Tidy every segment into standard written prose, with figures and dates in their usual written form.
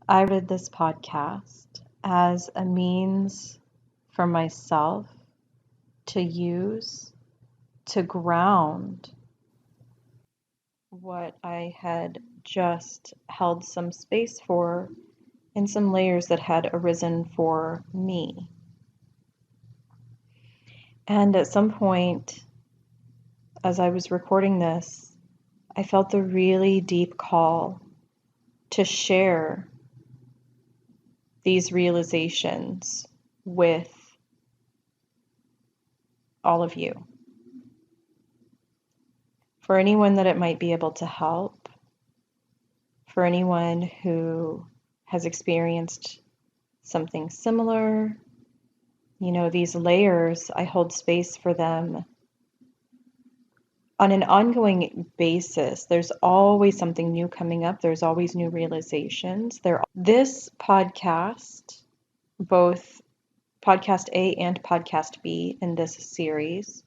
I did this podcast as a means for myself to use to ground what I had just held some space for in some layers that had arisen for me. And at some point, as I was recording this, I felt the really deep call to share these realizations with all of you. For anyone that it might be able to help, for anyone who has experienced something similar, these layers, I hold space for them on an ongoing basis. There's always something new coming up. There's always new realizations. This podcast, both podcast A and podcast B in this series,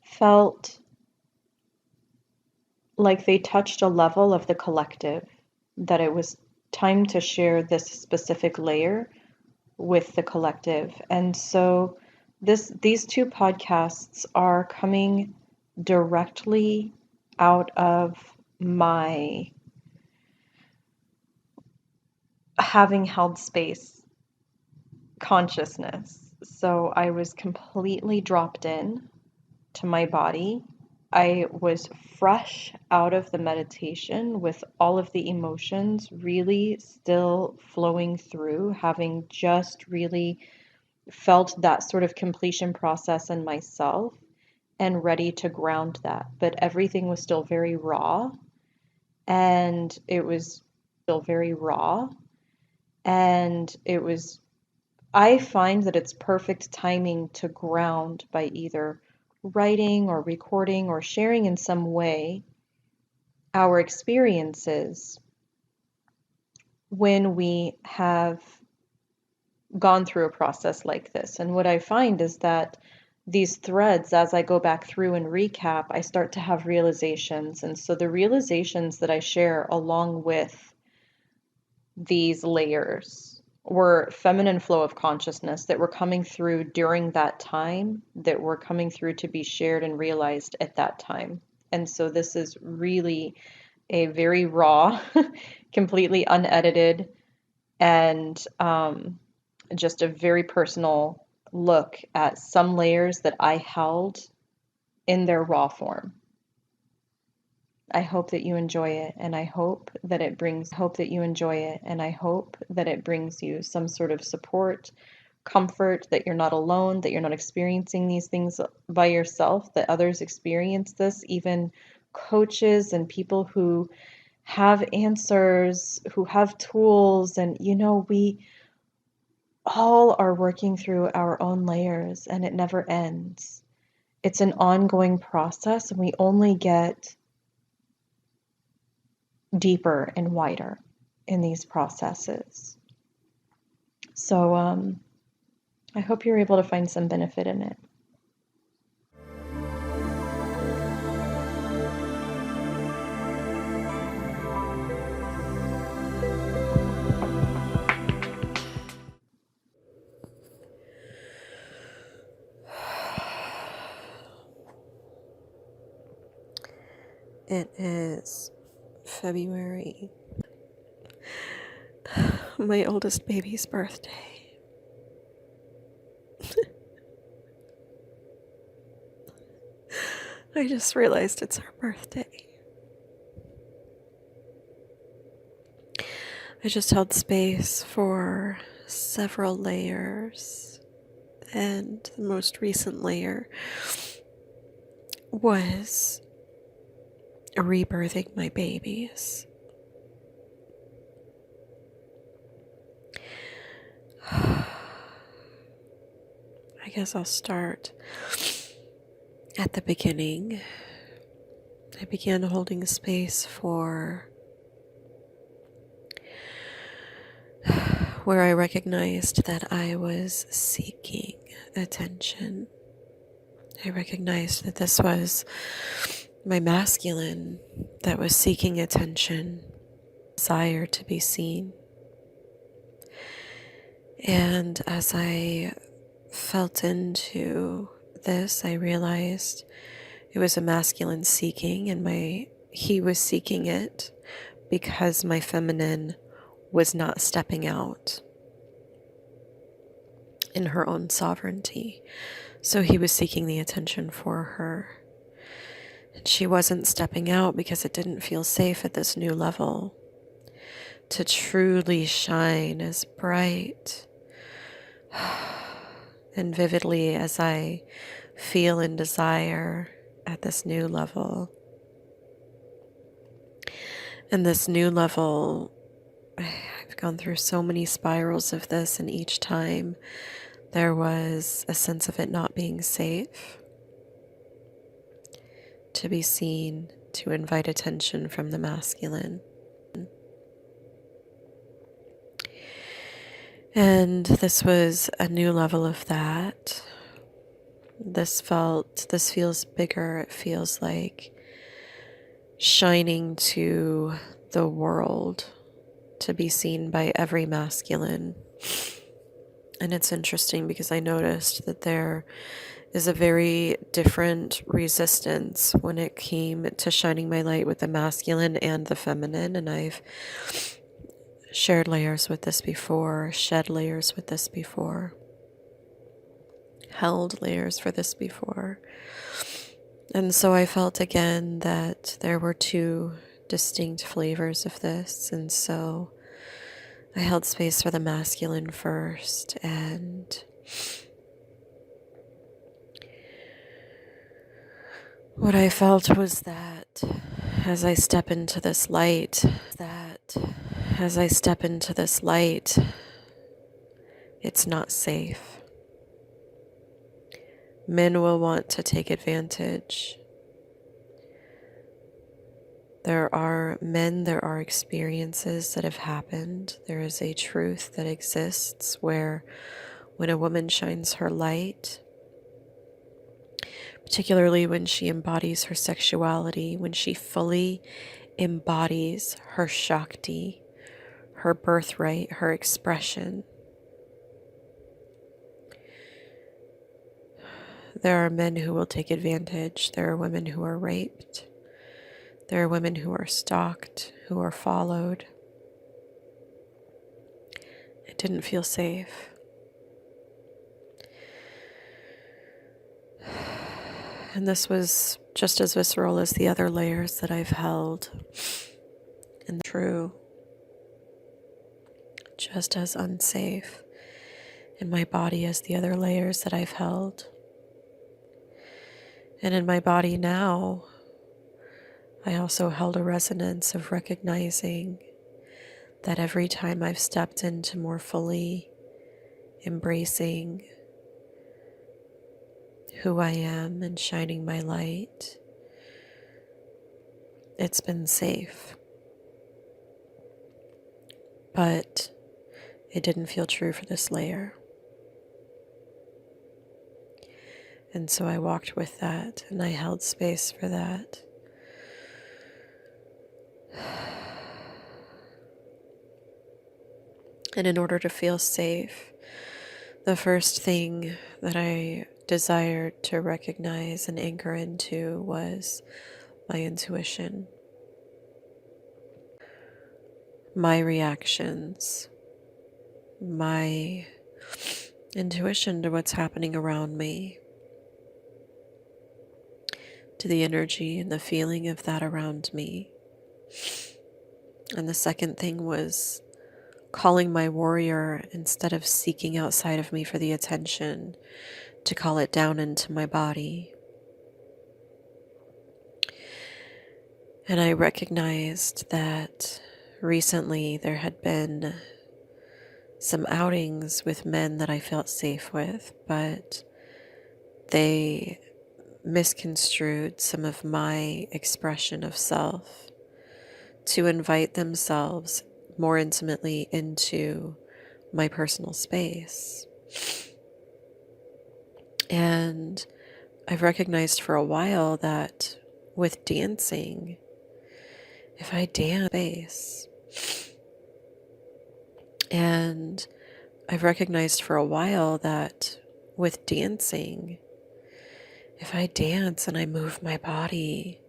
felt like they touched a level of the collective, that it was time to share this specific layer with the collective. And so these two podcasts are coming directly out of my having held space consciousness. So I was completely dropped in to my body. I was fresh out of the meditation with all of the emotions really still flowing through, having just really felt that sort of completion process in myself and ready to ground that. But everything was still very raw, and it was still very raw. And I find that it's perfect timing to ground by either writing or recording or sharing in some way our experiences when we have gone through a process like this. And what I find is that these threads, as I go back through and recap, I start to have realizations. And so the realizations that I share along with these layers were feminine flow of consciousness that were coming through during that time, that were coming through to be shared and realized at that time. And so this is really a very raw, completely unedited, and just a very personal look at some layers that I held in their raw form. I hope that you enjoy it, and I hope that it brings you some sort of support, comfort, that you're not alone, that you're not experiencing these things by yourself, that others experience this, even coaches and people who have answers, who have tools, and we all are working through our own layers, and it never ends. It's an ongoing process, and we only get deeper and wider in these processes. So I hope you're able to find some benefit in it. It is February, my oldest baby's birthday. I just realized it's her birthday. I just held space for several layers, and the most recent layer was rebirthing my babies. I guess I'll start at the beginning. I began holding space for where I recognized that I was seeking attention. I recognized that this was my masculine that was seeking attention. desire to be seen. And as I felt into this, I realized it was a masculine seeking, and he was seeking it because my feminine was not stepping out in her own sovereignty. So he was seeking the attention for her. And she wasn't stepping out because it didn't feel safe at this new level to truly shine as bright and vividly as I feel and desire at this new level. And this new level, I've gone through so many spirals of this, and each time there was a sense of it not being safe to be seen, to invite attention from the masculine. And this was a new level of that. This feels bigger. It feels like shining to the world, to be seen by every masculine. And it's interesting because I noticed that there is a very different resistance when it came to shining my light with the masculine and the feminine. And I've shared layers with this before, shed layers with this before, held layers for this before. And so I felt again that there were two distinct flavors of this. And so I held space for the masculine first, and what I felt was that as I step into this light, it's not safe. Men will want to take advantage. There are experiences that have happened. There is a truth that exists where when a woman shines her light, particularly when she embodies her sexuality, when she fully embodies her shakti, her birthright, her expression, there are men who will take advantage. There are women who are raped. There are women who are stalked, who are followed. It didn't feel safe. And this was just as visceral as the other layers that I've held. And true, just as unsafe in my body as the other layers that I've held. And in my body now, I also held a resonance of recognizing that every time I've stepped into more fully embracing who I am and shining my light, it's been safe. But it didn't feel true for this layer. And so I walked with that, and I held space for that. And in order to feel safe, the first thing that I desired to recognize and anchor into was my intuition, my reactions, my intuition to what's happening around me, to the energy and the feeling of that around me. And the second thing was calling my warrior, instead of seeking outside of me for the attention, to call it down into my body. And I recognized that recently there had been some outings with men that I felt safe with, but they misconstrued some of my expression of self to invite themselves more intimately into my personal space. And I've recognized for a while that with dancing, if I dance space, And I've recognized for a while that with dancing, if I dance and I move my body,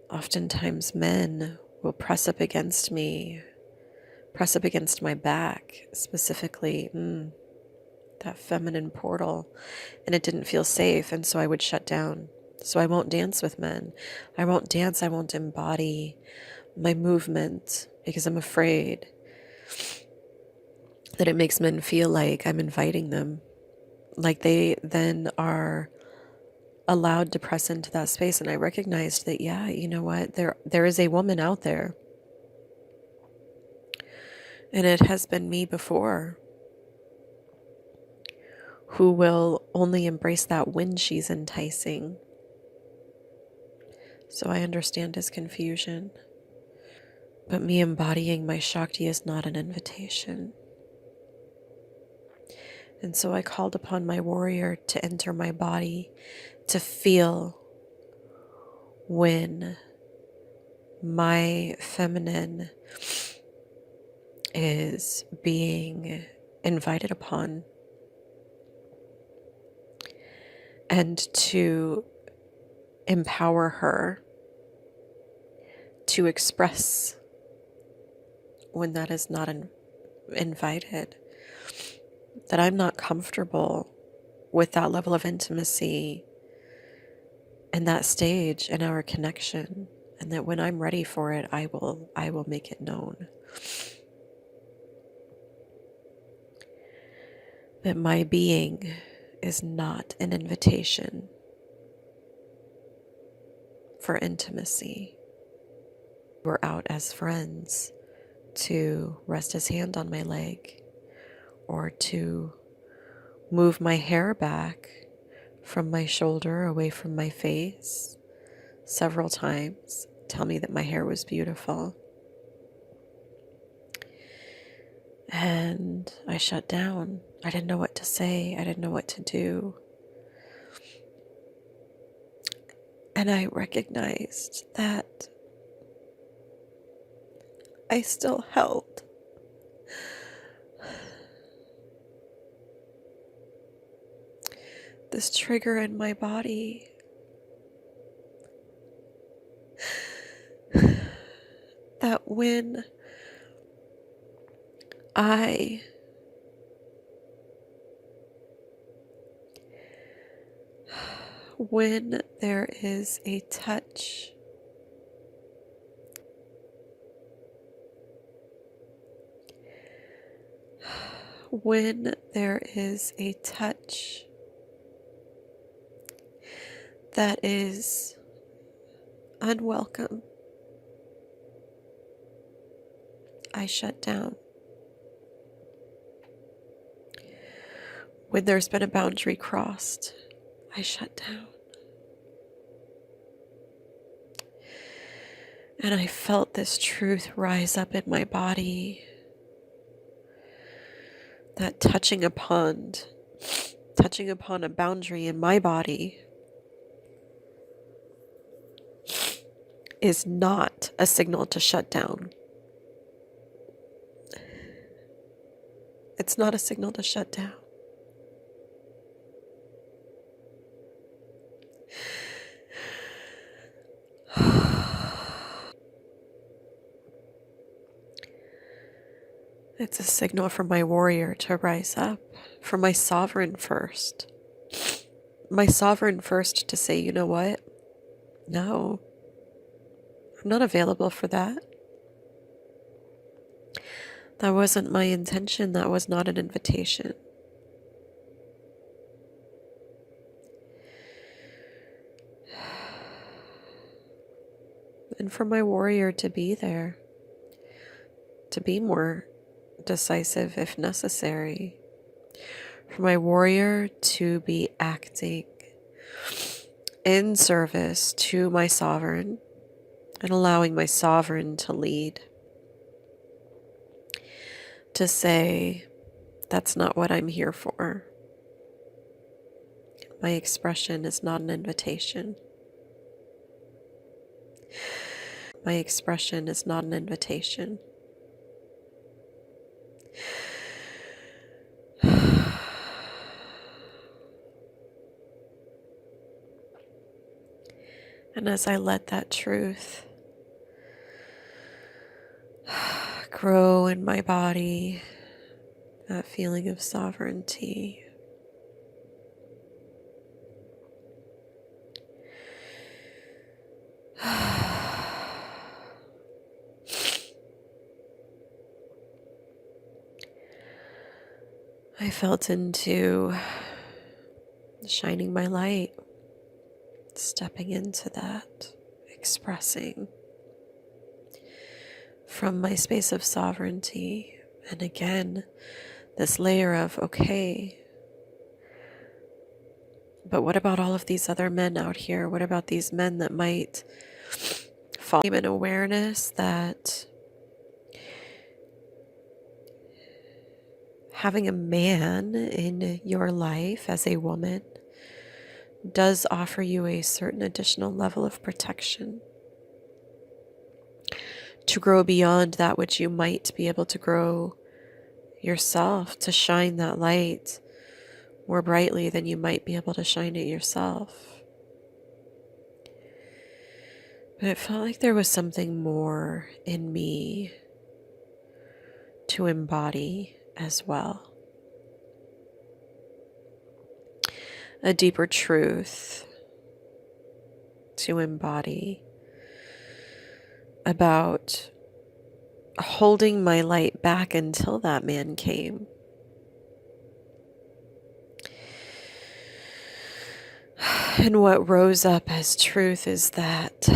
oftentimes men will press up against me, press up against my back, specifically, that feminine portal, and it didn't feel safe, and so I would shut down. So I won't dance with men. I won't dance, I won't embody my movement because I'm afraid that it makes men feel like I'm inviting them, like they then are allowed to press into that space. And I recognized that, yeah, you know what, there is a woman out there, and it has been me before, who will only embrace that when she's enticing. So I understand his confusion. But me embodying my shakti is not an invitation. And so I called upon my warrior to enter my body, to feel when my feminine is being invited upon, and to empower her to express when that is not invited, that I'm not comfortable with that level of intimacy and that stage in our connection, and that when I'm ready for it, I will make it known. That my being is not an invitation for intimacy. We're out as friends to rest his hand on my leg, or to move my hair back from my shoulder away from my face several times, tell me that my hair was beautiful. And I shut down. I didn't know what to say. I didn't know what to do. And I recognized that I still held this trigger in my body that when there is a touch, when there is a touch that is unwelcome, I shut down. When there's been a boundary crossed, I shut down. And I felt this truth rise up in my body, that touching upon a boundary in my body is not a signal to shut down. It's not a signal to shut down. It's a signal for my warrior to rise up, for my sovereign first. My sovereign first to say, you know what? No, I'm not available for that. That wasn't my intention. That was not an invitation. And for my warrior to be there, to be more decisive if necessary, for my warrior to be acting in service to my sovereign and allowing my sovereign to lead, to say, that's not what I'm here for. My expression is not an invitation. My expression is not an invitation. And as I let that truth grow in my body, that feeling of sovereignty, I felt into shining my light, stepping into that, expressing from my space of sovereignty. And again, this layer of, okay, but what about all of these other men out here? What about these men that might fall in awareness that having a man in your life as a woman does offer you a certain additional level of protection to grow beyond that which you might be able to grow yourself, to shine that light more brightly than you might be able to shine it yourself. But it felt like there was something more in me to embody as well. A deeper truth to embody about holding my light back until that man came. And what rose up as truth is that,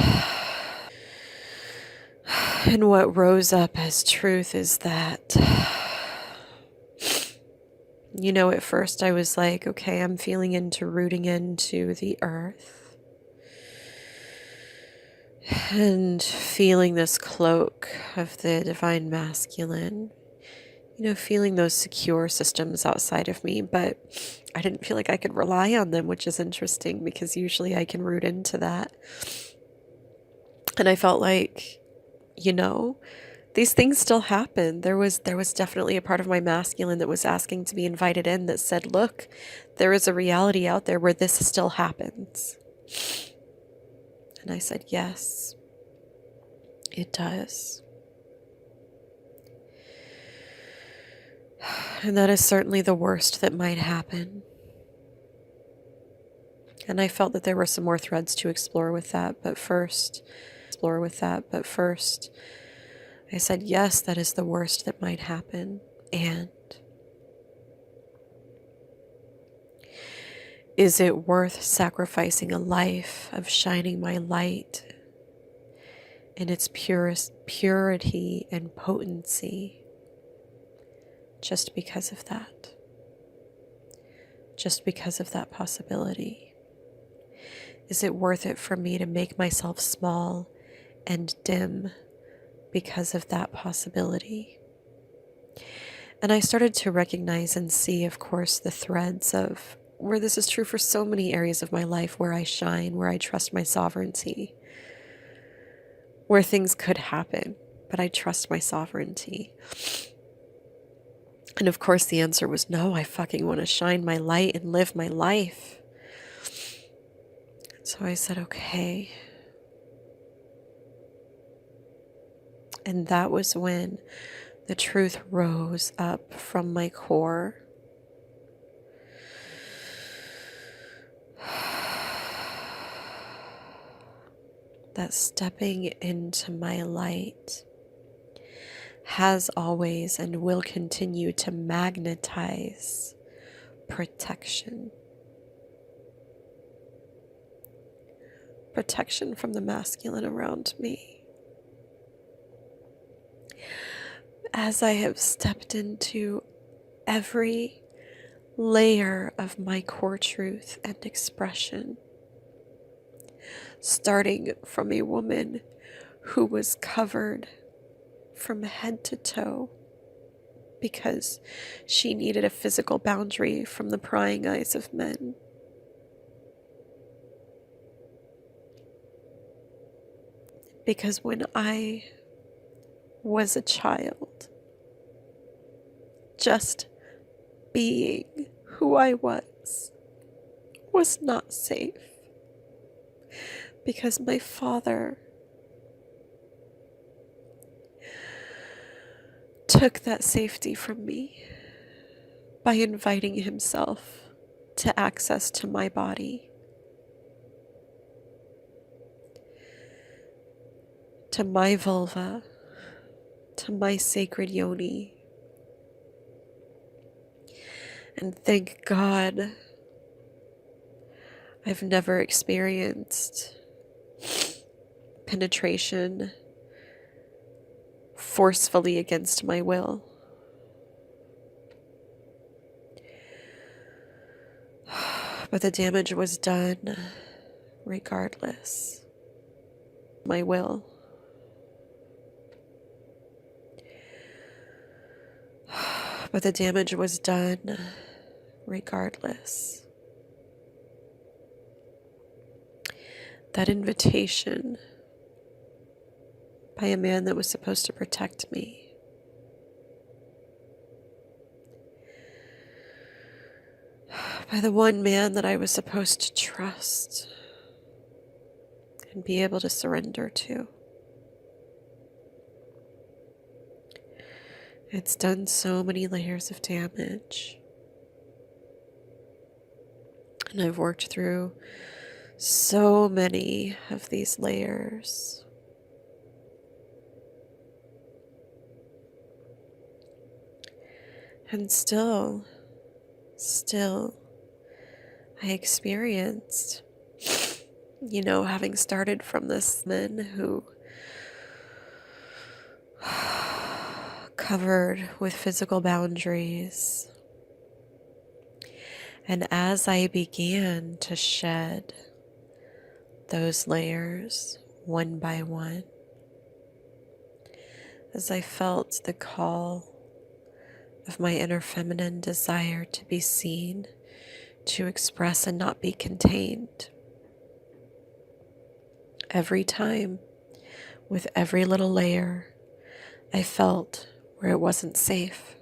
and what rose up as truth is that, you know, at first I was like, okay, I'm feeling into rooting into the earth and feeling this cloak of the divine masculine, you know, feeling those secure systems outside of me, but I didn't feel like I could rely on them, which is interesting because usually I can root into that. And I felt like, you know, these things still happen. There was definitely a part of my masculine that was asking to be invited in that said, look, there is a reality out there where this still happens. And I said, yes, it does. And that is certainly the worst that might happen. And I felt that there were some more threads to explore with that, but first, I said, yes, that is the worst that might happen. And is it worth sacrificing a life of shining my light in its purest purity and potency just because of that? Just because of that possibility? Is it worth it for me to make myself small and dim because of that possibility? And I started to recognize and see, of course, the threads of where this is true for so many areas of my life, where I shine, where I trust my sovereignty, where things could happen, but I trust my sovereignty. And of course, the answer was no, I fucking want to shine my light and live my life. So I said, okay. And that was when the truth rose up from my core. That stepping into my light has always and will continue to magnetize protection. Protection from the masculine around me. As I have stepped into every layer of my core truth and expression, starting from a woman who was covered from head to toe because she needed a physical boundary from the prying eyes of men. Because when I was a child, just being who I was not safe. because my father took that safety from me by inviting himself to access to my body, to my vulva, to my sacred yoni. And thank God I've never experienced penetration forcefully against my will. But the damage was done regardless. My will. But the damage was done regardless. That invitation by a man that was supposed to protect me, by the one man that I was supposed to trust and be able to surrender to. It's done so many layers of damage. And I've worked through so many of these layers. And still, I experienced, having started from this man who covered with physical boundaries. And as I began to shed those layers one by one, as I felt the call of my inner feminine desire to be seen, to express and not be contained, every time, with every little layer, I felt where it wasn't safe,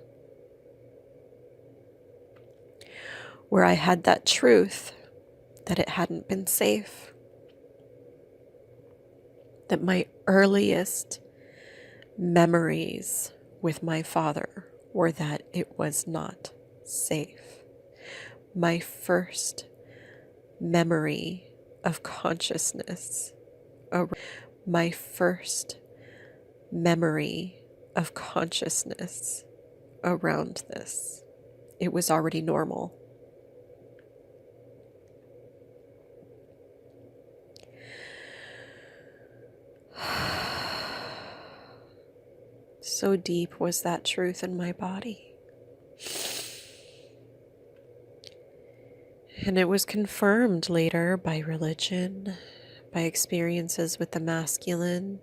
where I had that truth that it hadn't been safe, that my earliest memories with my father were that it was not safe. My first memory of consciousness, my first memory of consciousness around this, it was already normal. So deep was that truth in my body. And it was confirmed later by religion, by experiences with the masculine,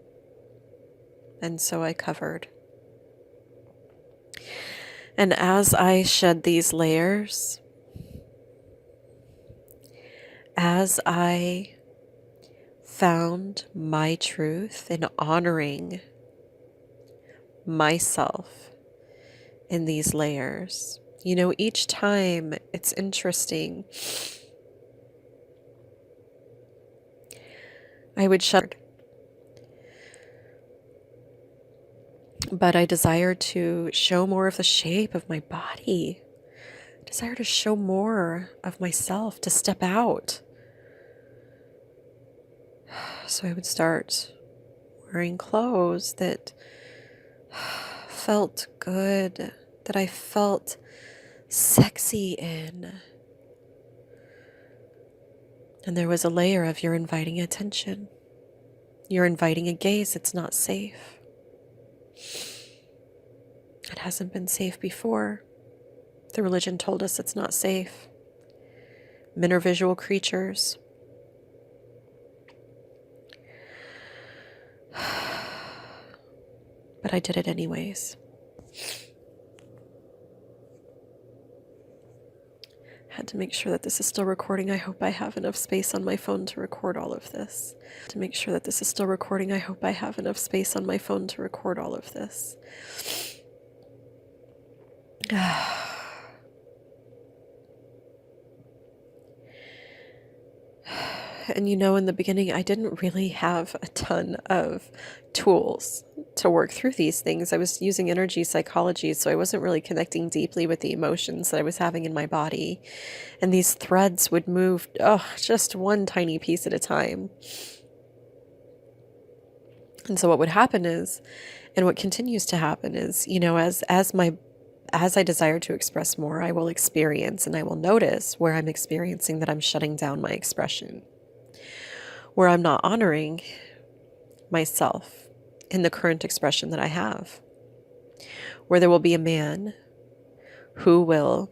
and so I covered. And as I shed these layers, as I found my truth in honoring myself in these layers, each time it's interesting. I would shut, but I desired to show more of the shape of my body. I desire to show more of myself, to step out. So I would start wearing clothes that felt good, that I felt sexy in. And there was a layer of you're inviting attention. You're inviting a gaze. It's not safe. It hasn't been safe before. The religion told us it's not safe. Men are visual creatures. But I did it anyways. Had to make sure that this is still recording. I hope I have enough space on my phone to record all of this. To make sure that this is still recording, I hope I have enough space on my phone to record all of this. And in the beginning, I didn't really have a ton of tools to work through these things. I was using energy psychology, so I wasn't really connecting deeply with the emotions that I was having in my body. And these threads would move, just one tiny piece at a time. And so what would happen is, and what continues to happen is, as I desire to express more, I will experience and I will notice where I'm experiencing that I'm shutting down my expression, where I'm not honoring myself in the current expression that I have, where there will be a man who will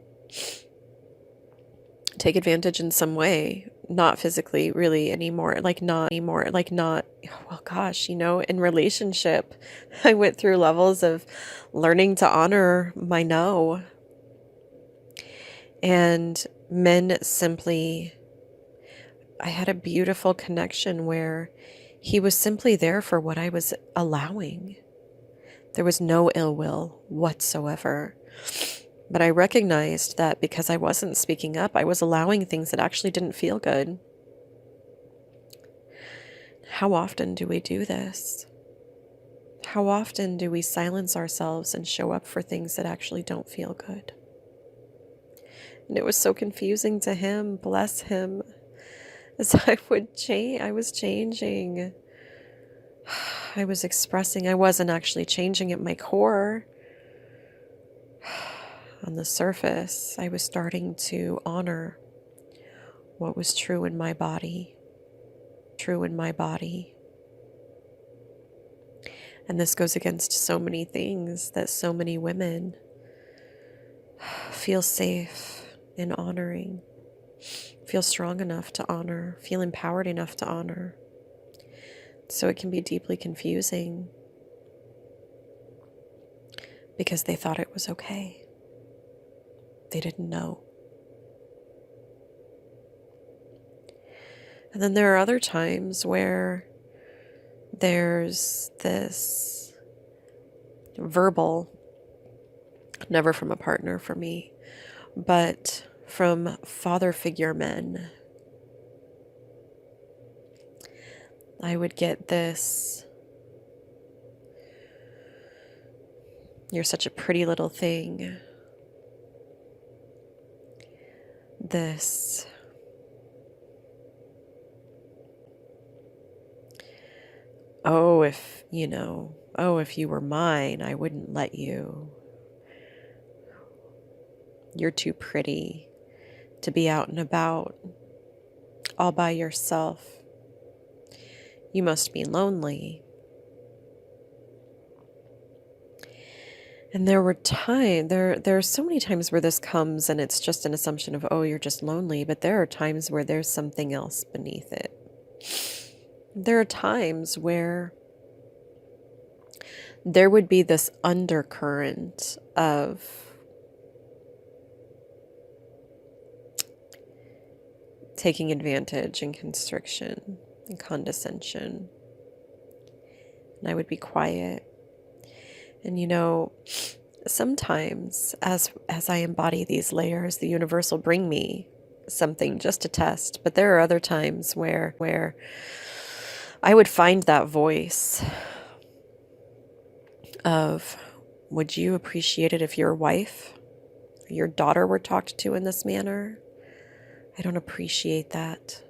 take advantage in some way, not physically really anymore, well, gosh, in relationship, I went through levels of learning to honor my no. And men simply, I had a beautiful connection where he was simply there for what I was allowing. There was no ill will whatsoever. But I recognized that because I wasn't speaking up, I was allowing things that actually didn't feel good. How often do we do this? How often do we silence ourselves and show up for things that actually don't feel good? And it was so confusing to him, bless him, as I was changing. I was expressing, I wasn't actually changing at my core. On the surface, I was starting to honor what was true in my body. And this goes against so many things that so many women feel safe in honoring, feel strong enough to honor, feel empowered enough to honor. So it can be deeply confusing because they thought it was okay. They didn't know. And then there are other times where there's this verbal, never from a partner for me, but from father figure men. I would get this, "You're such a pretty little thing." This, if you were mine, I wouldn't let you. You're too pretty to be out and about all by yourself. You must be lonely. And there are so many times where this comes and it's just an assumption of, you're just lonely, but there are times where there's something else beneath it. There are times where there would be this undercurrent of taking advantage and constriction and condescension. And I would be quiet. And sometimes as I embody these layers, the universe will bring me something just to test. But there are other times where I would find that voice of, would you appreciate it if your wife or your daughter were talked to in this manner? I don't appreciate that.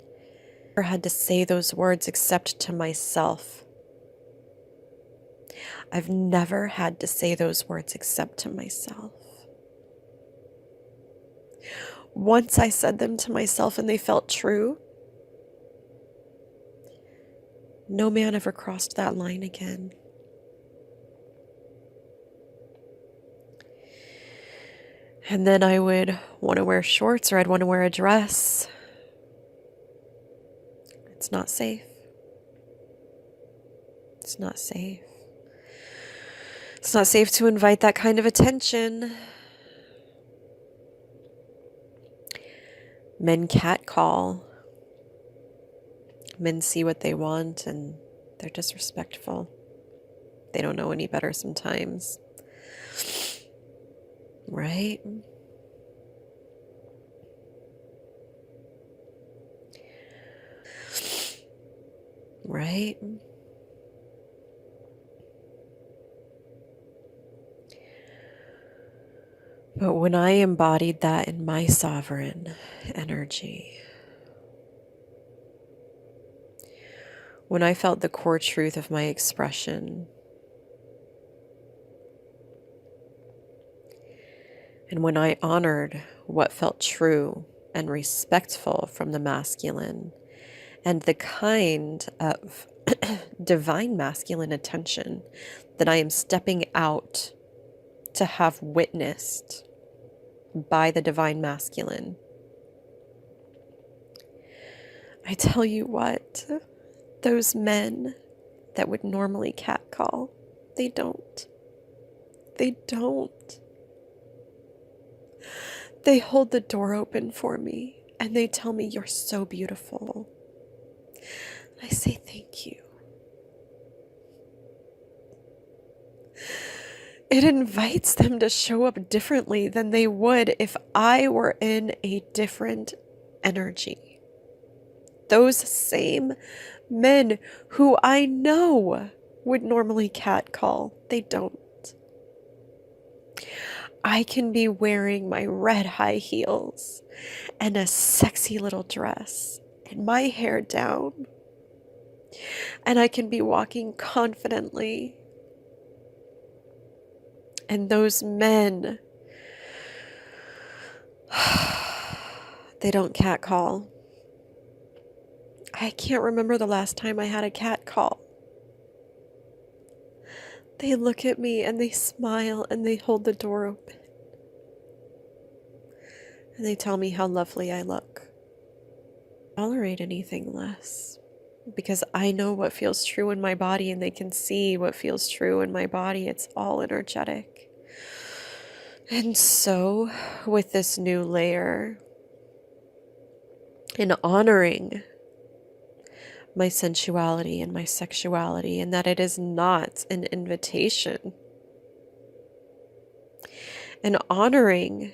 I never had to say those words except to myself. I've never had to say those words except to myself. Once I said them to myself and they felt true, no man ever crossed that line again. And then I would want to wear shorts or I'd want to wear a dress. It's not safe. It's not safe. It's not safe to invite that kind of attention. Men catcall. Men see what they want and they're disrespectful. They don't know any better sometimes. Right? right? But when I embodied that in my sovereign energy, when I felt the core truth of my expression, and when I honored what felt true and respectful from the masculine, and the kind of divine masculine attention that I am stepping out to have witnessed by the divine masculine, I tell you what, those men that would normally catcall, they don't. They don't. They hold the door open for me and they tell me, "You're so beautiful." I say, "Thank you." It invites them to show up differently than they would if I were in a different energy. Those same men who I know would normally catcall, they don't. I can be wearing my red high heels and a sexy little dress and my hair down, and I can be walking confidently. And those men, they don't catcall. I can't remember the last time I had a catcall. They look at me and they smile and they hold the door open. And they tell me how lovely I look. I don't tolerate anything less because I know what feels true in my body and they can see what feels true in my body. It's all energetic. And so, with this new layer, in honoring my sensuality and my sexuality, and that it is not an invitation, and honoring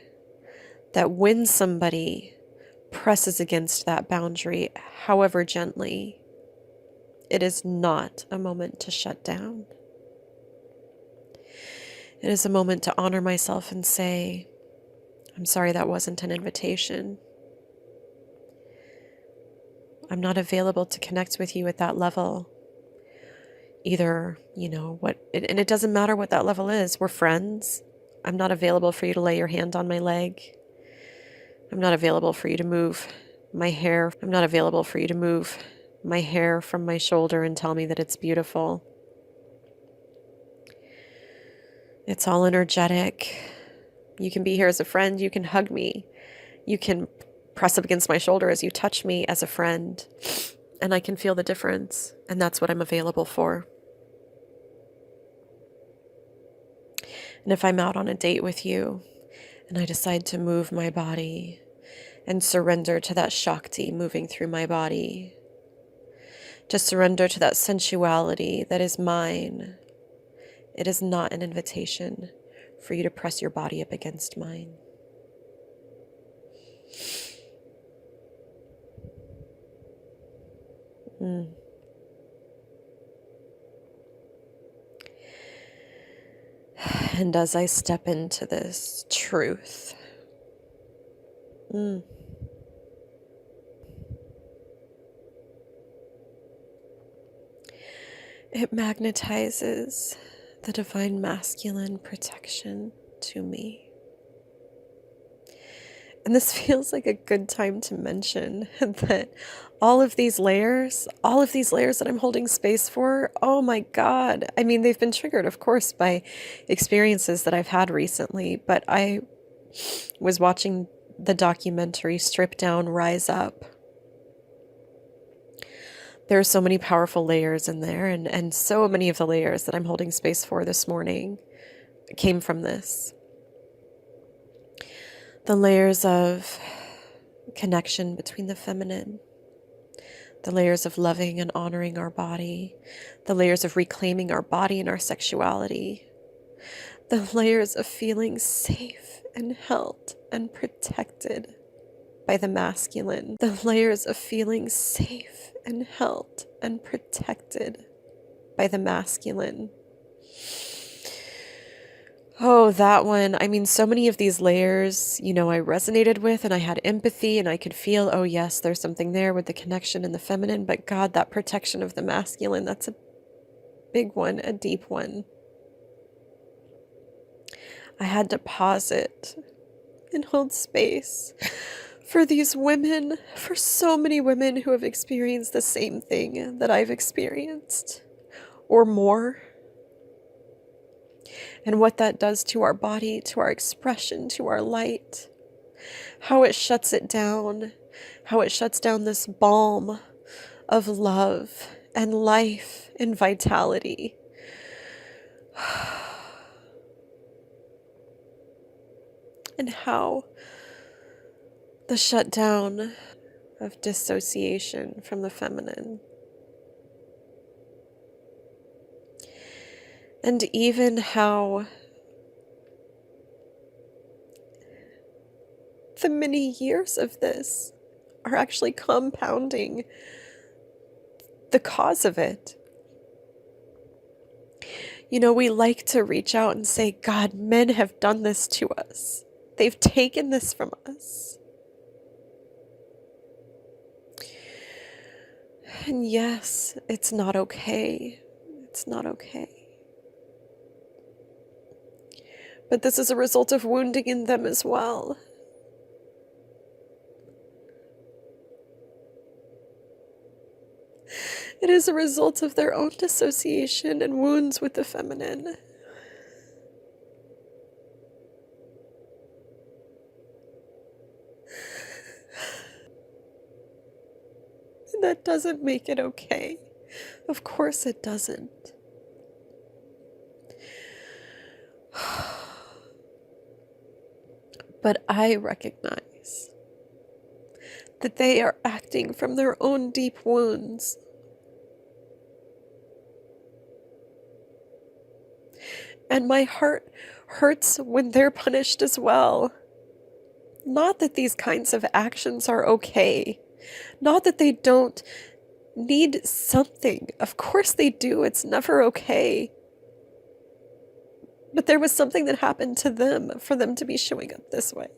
that when somebody presses against that boundary, however gently, it is not a moment to shut down. It is a moment to honor myself and say, "I'm sorry, that wasn't an invitation. I'm not available to connect with you at that level." Either, and it doesn't matter what that level is. We're friends. I'm not available for you to lay your hand on my leg. I'm not available for you to move my hair. I'm not available for you to move my hair from my shoulder and tell me that it's beautiful. It's all energetic. You can be here as a friend. You can hug me. You can press up against my shoulder as you touch me as a friend. And I can feel the difference. And that's what I'm available for. And if I'm out on a date with you and I decide to move my body and surrender to that shakti moving through my body, to surrender to that sensuality that is mine, it is not an invitation for you to press your body up against mine. And as I step into this truth, it magnetizes the divine masculine protection to me. And this feels like a good time to mention that all of these layers that I'm holding space for, oh my God. I mean, they've been triggered, of course, by experiences that I've had recently, but I was watching the documentary Strip Down, Rise Up. There are so many powerful layers in there, and so many of the layers that I'm holding space for this morning came from this. The layers of connection between the feminine, the layers of loving and honoring our body, the layers of reclaiming our body and our sexuality, the layers of feeling safe and held and protected by the masculine, the layers of feeling safe and held and protected by the masculine. Oh, that one. I mean, so many of these layers, I resonated with, and I had empathy, and I could feel, oh, yes, there's something there with the connection in the feminine. But God, that protection of the masculine, that's a big one, a deep one. I had to pause it and hold space for these women, for so many women who have experienced the same thing that I've experienced, or more. And what that does to our body, to our expression, to our light. How it shuts it down. How it shuts down this balm of love and life and vitality. And how the shutdown of dissociation from the feminine. And even how the many years of this are actually compounding the cause of it. We like to reach out and say, God, men have done this to us. They've taken this from us. And yes, it's not okay. It's not okay. But this is a result of wounding in them as well. It is a result of their own dissociation and wounds with the feminine. And that doesn't make it okay. Of course it doesn't. But I recognize that they are acting from their own deep wounds. And my heart hurts when they're punished as well. Not that these kinds of actions are okay. Not that they don't need something. Of course they do. It's never okay. But there was something that happened to them for them to be showing up this way.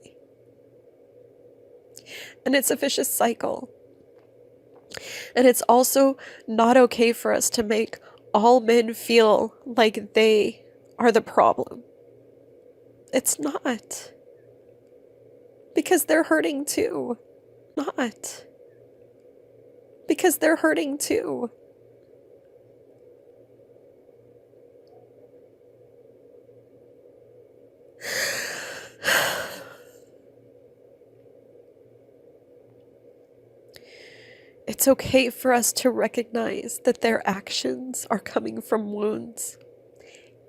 And it's a vicious cycle. And it's also not okay for us to make all men feel like they are the problem. It's not. Because they're hurting too. Not. Because they're hurting too. It's okay for us to recognize that their actions are coming from wounds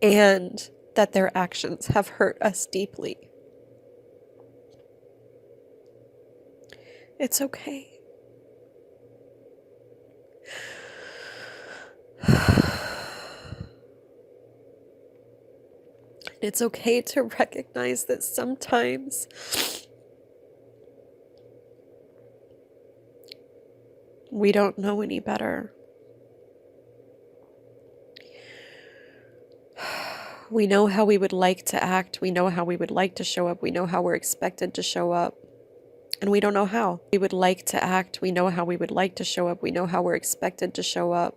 and that their actions have hurt us deeply. It's okay. It's okay to recognize that sometimes we don't know any better. We know how we would like to act. We know how we would like to show up. We know how we're expected to show up. And we don't know how. We would like to act. We know how we would like to show up. We know how we're expected to show up.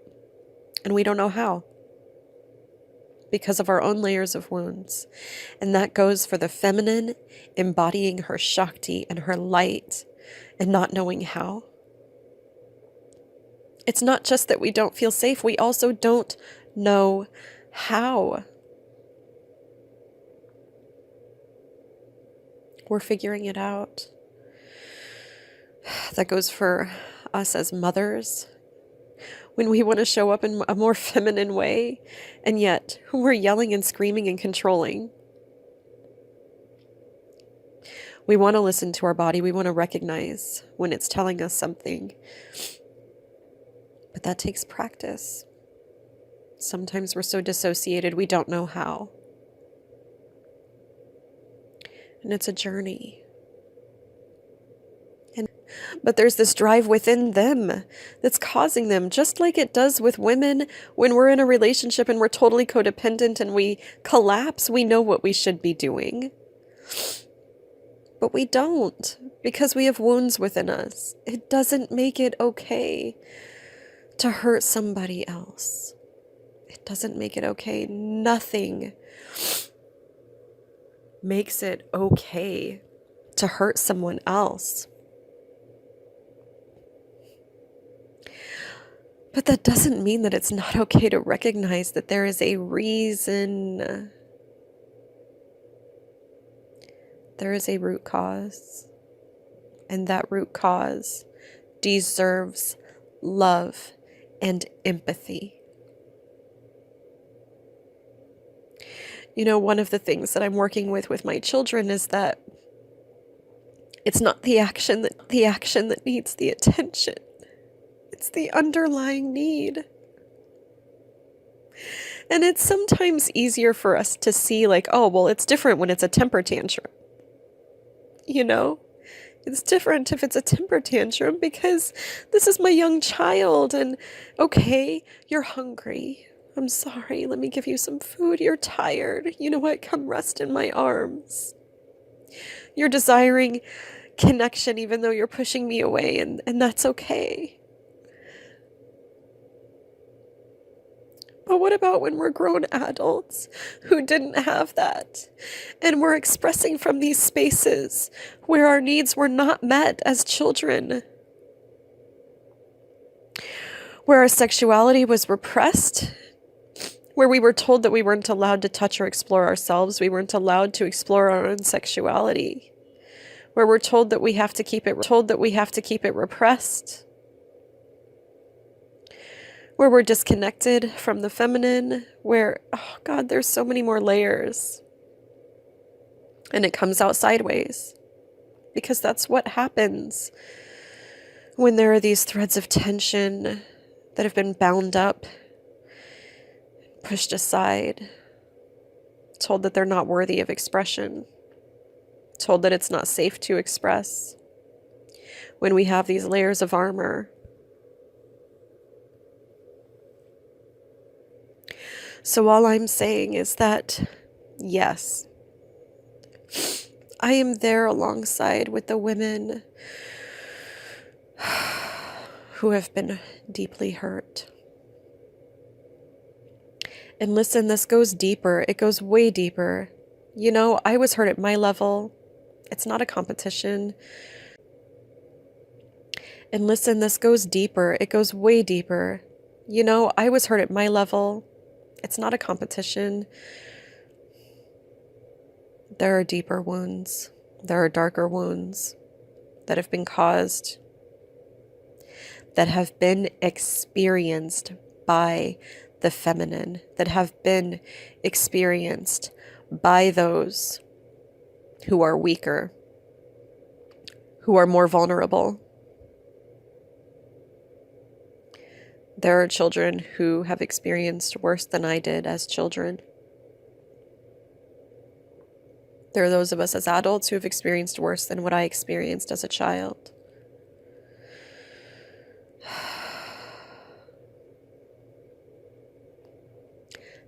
And we don't know how. Because of our own layers of wounds. And that goes for the feminine embodying her shakti and her light and not knowing how. It's not just that we don't feel safe, we also don't know how. We're figuring it out. That goes for us as mothers. When we want to show up in a more feminine way, and yet we're yelling and screaming and controlling. We want to listen to our body. We want to recognize when it's telling us something. But that takes practice. Sometimes we're so dissociated, we don't know how. And it's a journey. But there's this drive within them that's causing them, just like it does with women when we're in a relationship and we're totally codependent and we collapse. We know what we should be doing, but we don't because we have wounds within us. It doesn't make it okay to hurt somebody else. It doesn't make it okay. Nothing makes it okay to hurt someone else. But that doesn't mean that it's not okay to recognize that there is a reason. There is a root cause. And that root cause deserves love and empathy. You know, one of the things that I'm working with my children is that it's not the action that needs the attention. It's the underlying need. And it's sometimes easier for us to see like, oh, well, it's different when it's a temper tantrum. You know? It's different if it's a temper tantrum because this is my young child and okay, you're hungry. I'm sorry, let me give you some food. You're tired. You know what? Come rest in my arms. You're desiring connection even though you're pushing me away, and that's okay. But what about when we're grown adults who didn't have that? And we're expressing from these spaces where our needs were not met as children, where our sexuality was repressed, where we were told that we weren't allowed to touch or explore ourselves, we weren't allowed to explore our own sexuality, where we're told that we have to keep it repressed, where we're disconnected from the feminine, where, oh God, there's so many more layers. And it comes out sideways. Because that's what happens when there are these threads of tension that have been bound up, pushed aside, told that they're not worthy of expression, told that it's not safe to express. When we have these layers of armor. So all I'm saying is that, yes, I am there alongside with the women who have been deeply hurt. And listen, this goes deeper. It goes way deeper. You know, I was hurt at my level. It's not a competition. And listen, this goes deeper. It goes way deeper. You know, I was hurt at my level. It's not a competition. There are deeper wounds. There are darker wounds that have been caused, that have been experienced by the feminine, that have been experienced by those who are weaker, who are more vulnerable. There are children who have experienced worse than I did as children. There are those of us as adults who have experienced worse than what I experienced as a child.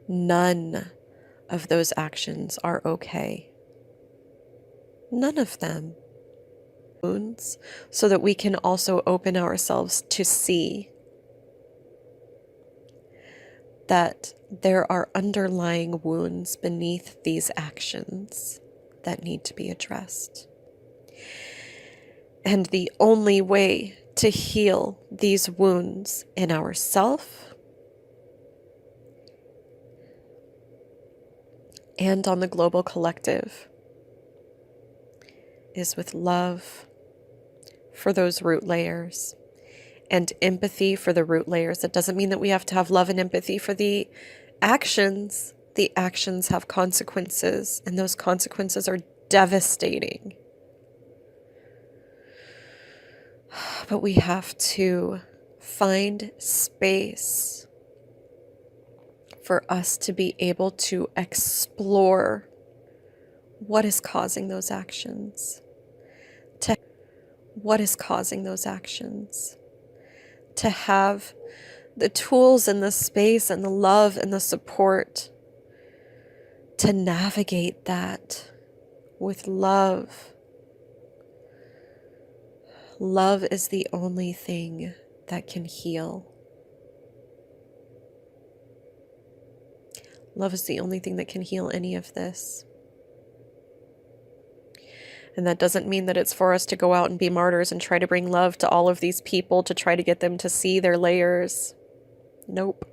None of those actions are okay. None of them. Wounds, so that we can also open ourselves to see that there are underlying wounds beneath these actions that need to be addressed. And the only way to heal these wounds in ourself and on the global collective is with love for those root layers and empathy for the root layers. That doesn't mean that we have to have love and empathy for the actions. The actions have consequences, and those consequences are devastating. But we have to find space for us to be able to explore what is causing those actions. What is causing those actions? To have the tools and the space and the love and the support to navigate that with love. Love is the only thing that can heal. Love is the only thing that can heal any of this. And that doesn't mean that it's for us to go out and be martyrs and try to bring love to all of these people to try to get them to see their layers. Nope.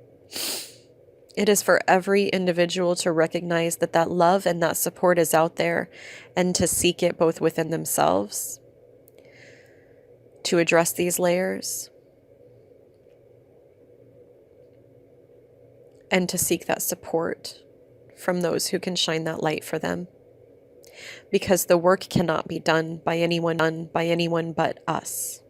It is for every individual to recognize that that love and that support is out there and to seek it both within themselves, to address these layers, and to seek that support from those who can shine that light for them. Because the work cannot be done by anyone but us.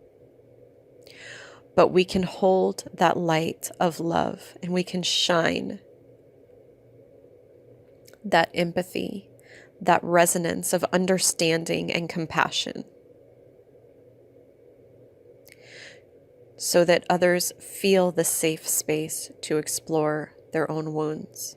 But we can hold that light of love and we can shine that empathy, that resonance of understanding and compassion, so that others feel the safe space to explore their own wounds.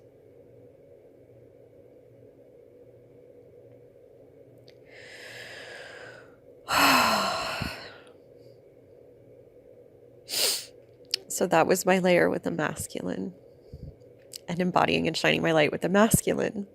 So that was my layer with the masculine, and embodying and shining my light with the masculine.